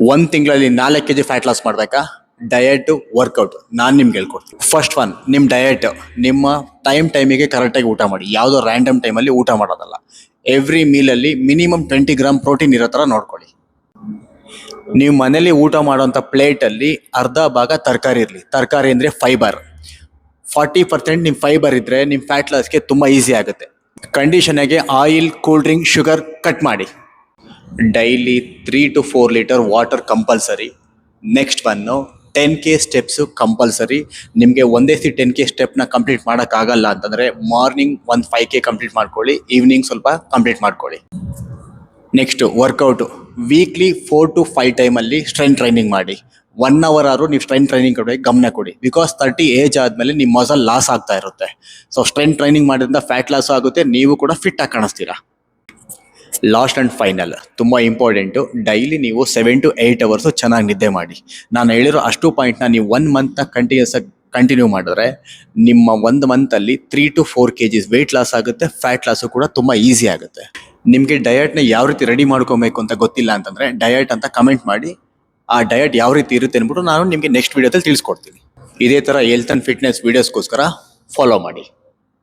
ಒಂದು ತಿಂಗಳಲ್ಲಿ 4 kg fat loss ಮಾಡಬೇಕಾ? ಡಯಟ್ ವರ್ಕೌಟ್ ನಾನು ನಿಮ್ಗೆ ಹೇಳ್ಕೊಡ್ತೀನಿ. ಫಸ್ಟ್ ಒನ್, ನಿಮ್ಮ ಡಯಟ್ ನಿಮ್ಮ ಟೈಮಿಗೆ ಕರೆಕ್ಟಾಗಿ ಊಟ ಮಾಡಿ. ಯಾವುದೋ ರ್ಯಾಂಡಮ್ ಟೈಮಲ್ಲಿ ಊಟ ಮಾಡೋದಲ್ಲ. ಎವ್ರಿ ಮೀಲಲ್ಲಿ ಮಿನಿಮಮ್ 20 ಗ್ರಾಮ್ ಪ್ರೋಟೀನ್ ಇರೋ ಥರ ನೋಡ್ಕೊಳ್ಳಿ. ನೀವು ಮನೇಲಿ ಊಟ ಮಾಡೋಂಥ ಪ್ಲೇಟಲ್ಲಿ ಅರ್ಧ ಭಾಗ ತರಕಾರಿ ಇರಲಿ. ತರಕಾರಿ ಅಂದರೆ ಫೈಬರ್. 40% ನಿಮ್ಮ ಫೈಬರ್ ಇದ್ದರೆ ನಿಮ್ಮ ಫ್ಯಾಟ್ ಲಾಸ್ಗೆ ತುಂಬ ಈಸಿ ಆಗುತ್ತೆ. ಕಂಡೀಷನಾಗೆ oil, cool drink, sugar cut ಮಾಡಿ. Daily 3 to 4 litre water compulsory. Next one 10K steps compulsory. ನಿಮಗೆ ಒಂದೇ 10K ಸ್ಟೆಪ್ನ ಕಂಪ್ಲೀಟ್ ಮಾಡೋಕ್ಕಾಗಲ್ಲ ಅಂತಂದರೆ ಮಾರ್ನಿಂಗ್ ಒಂದು 5K ಕಂಪ್ಲೀಟ್ ಮಾಡ್ಕೊಳ್ಳಿ, ಈವ್ನಿಂಗ್ ಸ್ವಲ್ಪ ಕಂಪ್ಲೀಟ್ ಮಾಡ್ಕೊಳ್ಳಿ. ನೆಕ್ಸ್ಟು ವರ್ಕೌಟು ವೀಕ್ಲಿ 4 to 5 ಟೈಮಲ್ಲಿ ಸ್ಟ್ರೆಂತ್ ಟ್ರೈನಿಂಗ್ ಮಾಡಿ. 1 hour ಆದರೂ ನೀವು ಸ್ಟ್ರೆಂತ್ ಟ್ರೈನಿಂಗ್ ಕಡೆ ಗಮನ ಕೊಡಿ. ಬಿಕಾಸ್ 30 ಏಜ್ ಆದಮೇಲೆ ನಿಮ್ಮ ಮಸಲ್ ಲಾಸ್ ಆಗ್ತಾ ಇರುತ್ತೆ. ಸೊ ಸ್ಟ್ರೆಂತ್ ಟ್ರೈನಿಂಗ್ ಮಾಡೋದ್ರಿಂದ ಫ್ಯಾಟ್ ಲಾಸ್ ಆಗುತ್ತೆ, ನೀವು ಕೂಡ ಫಿಟ್ ಆಗಿ ಕಾಣಿಸ್ತೀರಾ. ಲಾಸ್ಟ್ ಆ್ಯಂಡ್ ಫೈನಲ್ ತುಂಬ ಇಂಪಾರ್ಟೆಂಟು, ಡೈಲಿ ನೀವು 7 to 8 ಅವರ್ಸು ಚೆನ್ನಾಗಿ ನಿದ್ದೆ ಮಾಡಿ. ನಾನು ಹೇಳಿರೋ ಅಷ್ಟು ಪಾಯಿಂಟ್ನ ನೀವು 1 ಮಂತ್ನ ಕಂಟಿನ್ಯೂ ಮಾಡಿದ್ರೆ ನಿಮ್ಮ 1 ಮಂತಲ್ಲಿ 3 to 4 kgs ವೆಯ್ಟ್ ಲಾಸ್ ಆಗುತ್ತೆ. ಫ್ಯಾಟ್ ಲಾಸು ಕೂಡ ತುಂಬ ಈಸಿ ಆಗುತ್ತೆ. ನಿಮಗೆ ಡಯಟ್ನ ಯಾವ ರೀತಿ ರೆಡಿ ಮಾಡ್ಕೊಬೇಕು ಅಂತ ಗೊತ್ತಿಲ್ಲ ಅಂತಂದರೆ ಡಯಟ್ ಅಂತ ಕಮೆಂಟ್ ಮಾಡಿ. ಆ ಡಯಟ್ ಯಾವ ರೀತಿ ಇರುತ್ತೆ ಅಂದ್ಬಿಟ್ಟು ನಾನು ನಿಮಗೆ ನೆಕ್ಸ್ಟ್ ವೀಡಿಯೋದಲ್ಲಿ ತಿಳಿಸ್ಕೊಡ್ತೀನಿ. ಇದೇ ಥರ ಹೆಲ್ತ್ ಆ್ಯಂಡ್ ಫಿಟ್ನೆಸ್ ವೀಡಿಯೋಸ್ಗೋಸ್ಕರ ಫಾಲೋ ಮಾಡಿ.